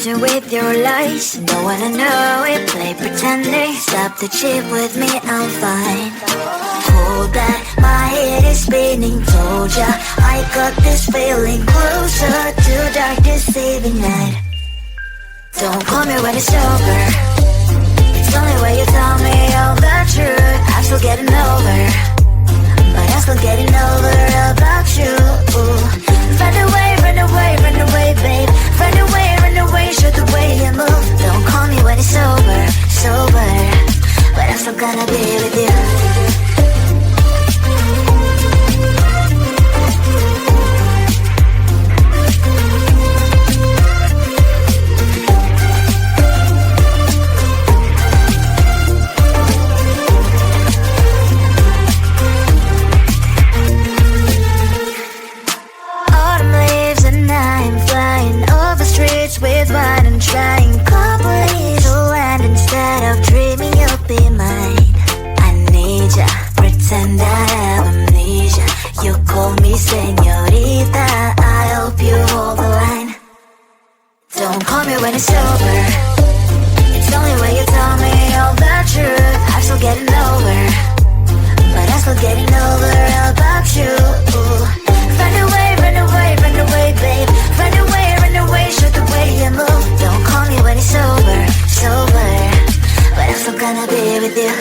confusion with your lies. Don't wanna know it, play pretending. Stop the chip with me, I'm fine. Hold that, my head is spinning. Told ya, I got this feeling. Closer to dark deceiving night. Don't call me when it's over. It's the only way you tell me all the truth. I'm still getting over, but I'm still getting over about you. Run away, run away, run away, babe. Run away, show the way you move. Don't call me when it's over, sober, but I'm still gonna be with you. With what I'm trying, complete to land instead of dreaming you'll be mine. I need ya, pretend I have amnesia. You call me señorita, I hope you hold the line. Don't call me when it's over. It's the only way you tell me all the truth. I'm still getting over, but I'm still getting over about you. Run away, run away, run away, babe. Run away, show the way you move. Don't call me when it's over, sober, but I'm still gonna be with you.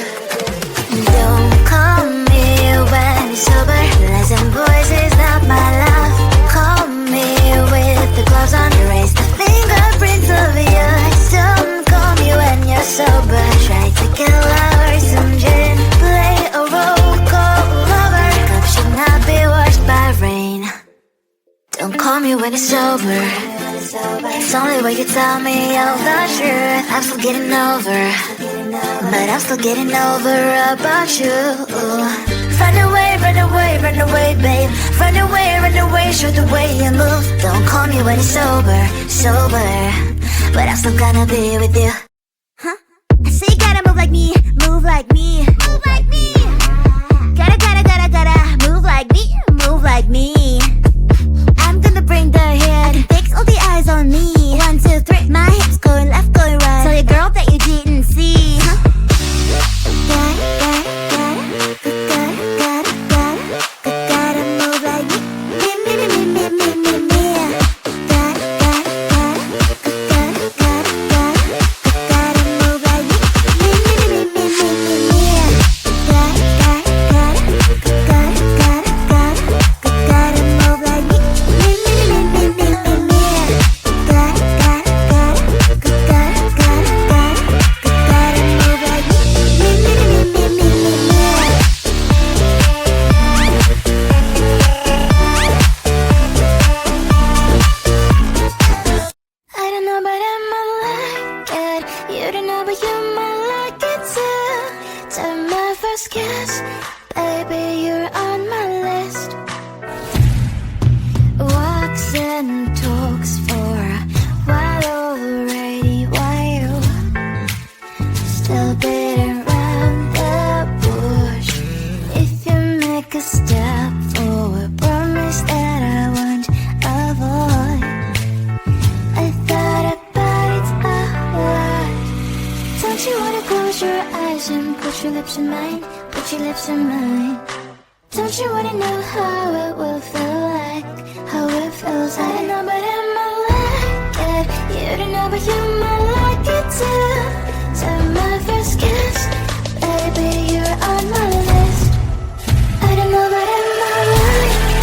Don't call me when it's over. Lies and voices, not my love. Call me with the gloves on. Erase the fingerprints of yours. Don't call me when you're sober. Try to kill hours, some gin. Play a role call lover. Cup should not be washed by rain. Don't call me when it's over. It's only way you tell me all the truth. I'm still getting over, but I'm still getting over about you. Run away, run away, run away, babe. Run away, show the way you move. Don't call me when it's over, sober, but I'm still gonna be with you. Huh? I say you gotta move like me, move like me, move like me. Gotta move like me, move like me. I'm gonna bring the hit. I can fix all the eyes on me. 1, 2, 3, my hips going left, going right. Tell your girl that you didn't see. Gotta move like me, me. Gotta move like lips in mine, put your lips in mine. Don't you wanna know how it will feel like, how it feels like? I don't know but I might like it, you don't know but you might like it too. So my first kiss, baby you're on my list. I don't know but I might like it.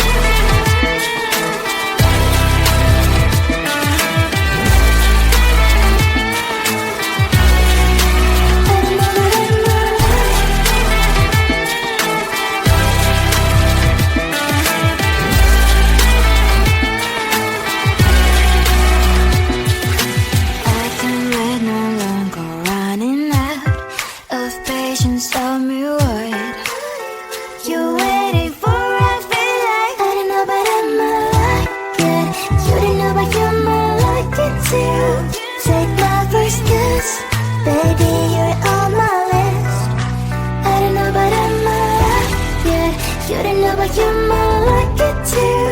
Tell me what you're waiting for. I feel like I don't know but I might like it. You don't know but you might like it too. Take my first kiss, baby you're on my list. I don't know but I might like it. You don't know but you might like it too.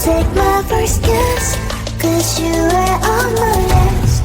Take my first kiss, 'cause you are on my list.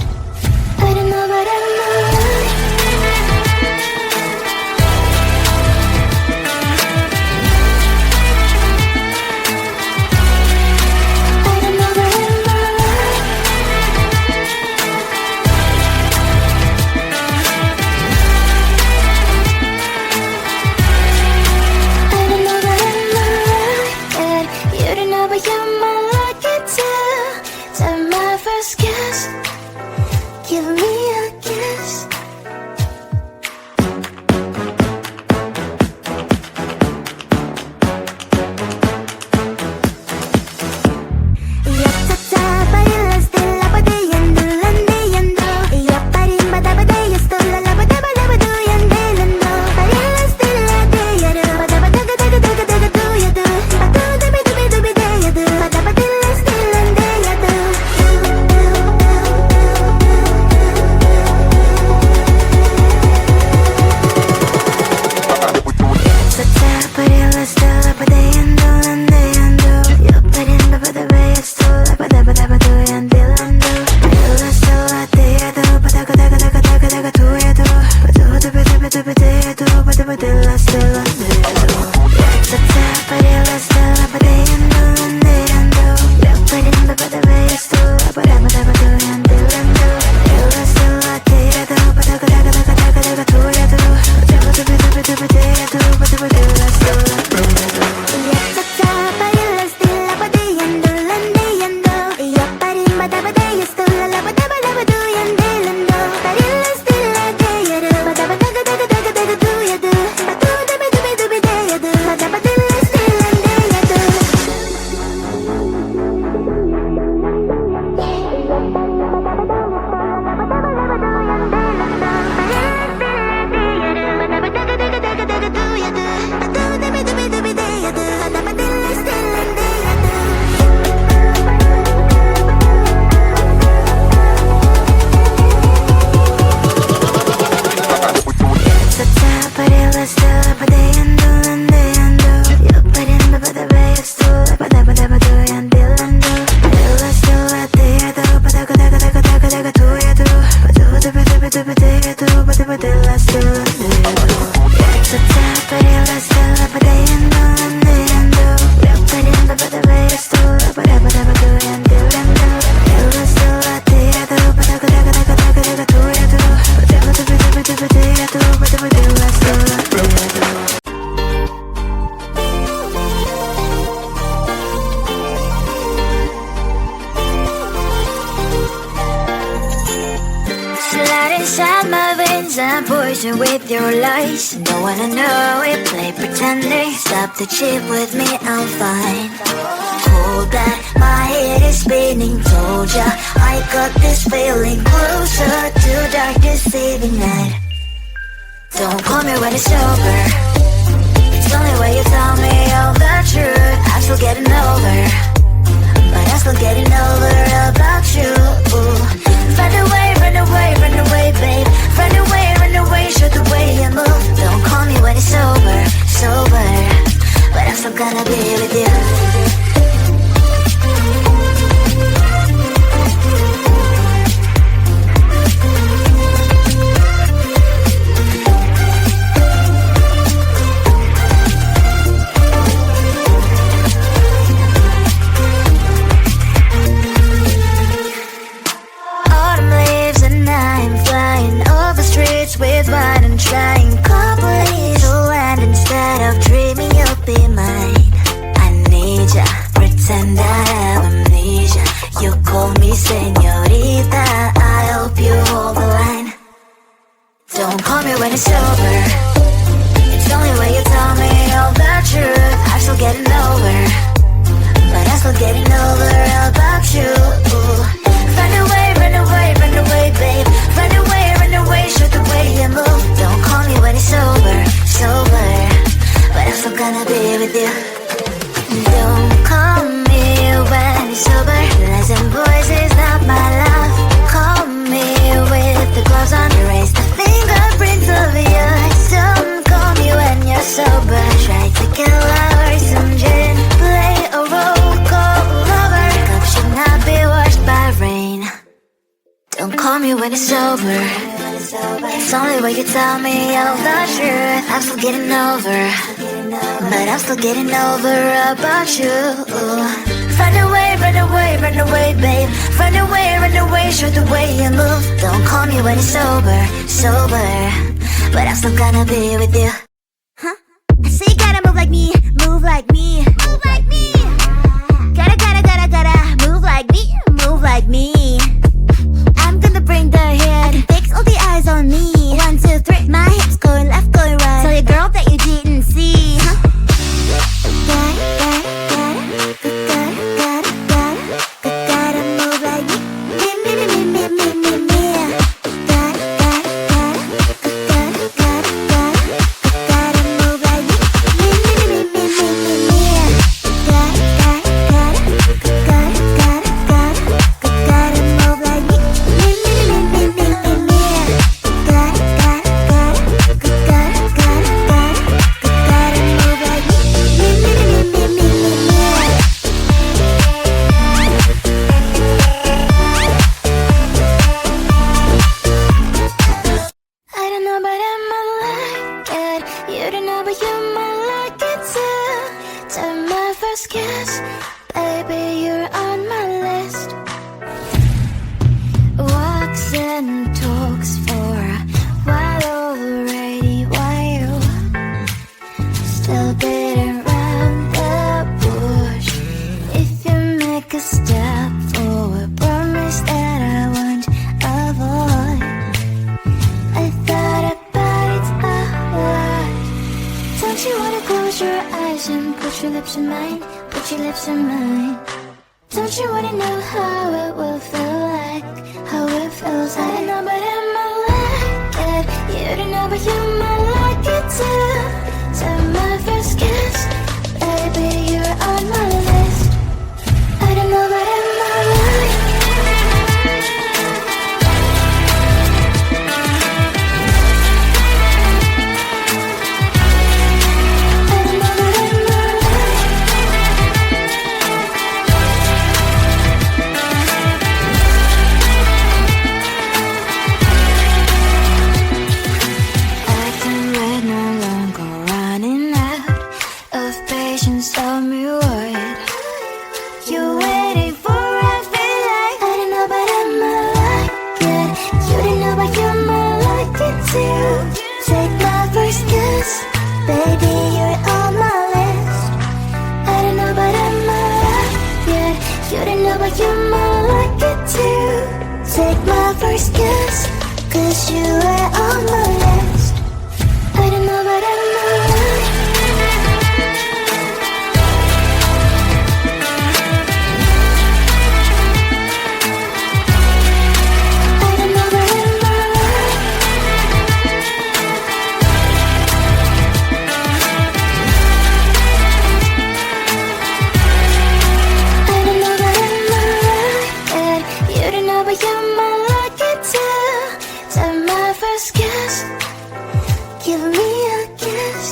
but let's do it. It's a tap, but let's do it, but they ain't doing it and do. But in the way it's do it, but do and do and do. Let's do it, they do, but do it, do. But let's do it. Slide inside my veins and poison with your lies. Don't wanna know it, play pretending. Stop the cheat with me, I'm fine. Hold that, my head is spinning. Told ya, I got this feeling closer to dark deceiving night. Don't call me when it's over. It's the only way you tell me all the truth. I'm still getting over, but I'm still getting over about you. Run away, run away, run away, babe. Run away, show the way you move. Don't call me when it's sober, sober, but I'm still gonna be with you. With wine and trying complete to land instead of dreaming you'll be mine. I need ya, pretend I have amnesia. You call me señorita, I hope you hold the line. Don't call me when it's over. It's the only way you tell me all the truth. I'm still getting over, but I'm still getting over about you. Run away, run away, run away, babe. Run away, show the way you move. Don't call me when it's sober, sober, but I'm still gonna be with you. Don't call me when it's sober. Listen, boys, is not my love. Call me with the gloves on. Erase the fingerprints of yours. Don't call me when you're sober. Try to kill our some gin. Play a role called lover. Cup should not be washed by rain. Don't call me when it's sober. It's only way you tell me all the truth. I'm still getting over, but I'm still getting over about you. Run away, run away, run away, babe. Run away, show the way you move. Don't call me when it's sober, sober, but I'm still gonna be with you. Huh? I say you gotta move like me, move like me, move like me. Gotta move like me, move like me. I'm gonna bring the head and fix all the eyes on me. 1, 2, 3, my hips going left, going right. Tell your girl that you didn't see, huh? Gotta move like me, gotta move like lips in mine, put your lips in mine. Don't you wanna know how it will feel like, how it feels like? I don't know but I might like it, you don't know but you might like it too. So my first kiss, baby you're on my list. I don't know but I might like it. Baby, you're on my list. I don't know but I'm alright, yeah. You don't know but you might like it too. Take my first kiss, 'cause you are on my list. I don't know but I'm alright. I don't know but I'm alright. I don't know but I'm alright, yeah. You don't know but you might like it too. Take my first kiss, give me a kiss.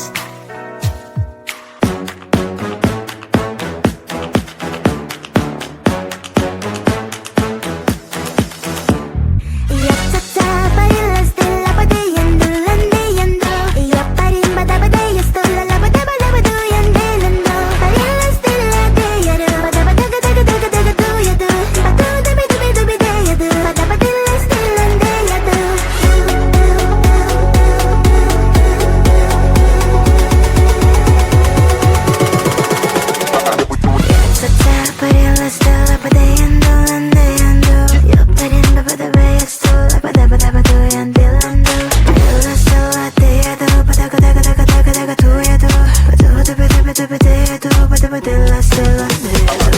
Yatsata bailas de la badiyando landiyando. Yaparin badabadaya stola la badabadabadu yandelando. Bailas de la deyado badabadagadagadagadaga duyado. Badu dubi dubi dubi deyado badabadilas de landeyado. Yatsata bailas de la badiyando landiyando. Yaparin badabadaya stola badabadabadu yandelando. Bailas de la deyado badagadagadagadaga duyado. Badu dubi dubi dubi deyado badabadilas de landeyado.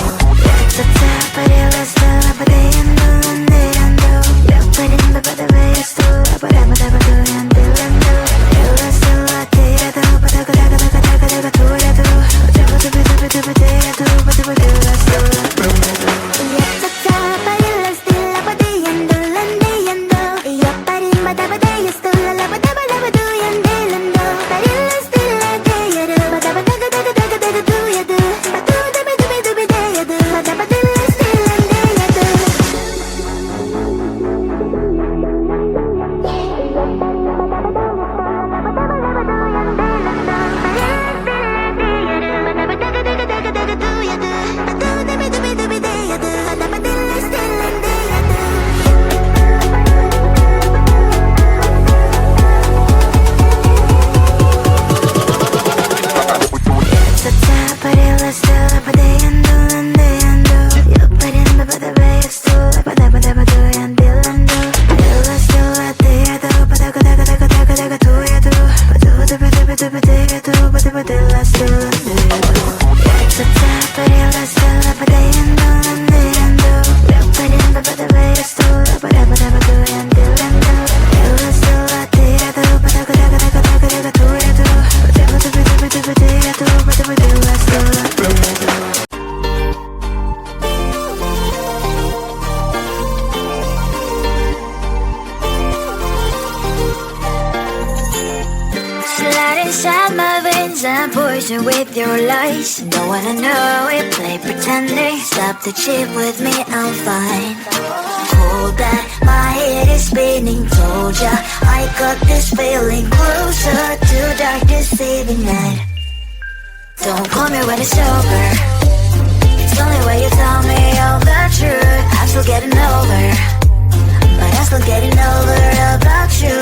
Yatsata bailas de la badiyando landiyando. Yaparin badabadaya stola badabadabadu yandelando. Bailas de la deyado badagadagadagadaga duyado. Badu dubi dubi dubi deyado badabadilas de landeyado. Yatsata bailas de la badiyando landiyando. Yaparin badabadaya stola la badabadabadu yandelando. Bailas de la deyado badabadagadagadagadaga duyado. Badu dubi dubi dubi deyado badabadilas de landeyado. Slide inside my veins and poison with your lies. Don't wanna know it, play pretending. Stop the chip with me, I'm fine. Hold that, my head is spinning. Told ya, I got this feeling closer to dark deceiving night. Don't call me when it's over. It's only when you tell me all the truth. I'm still getting over, but I'm still getting over about you.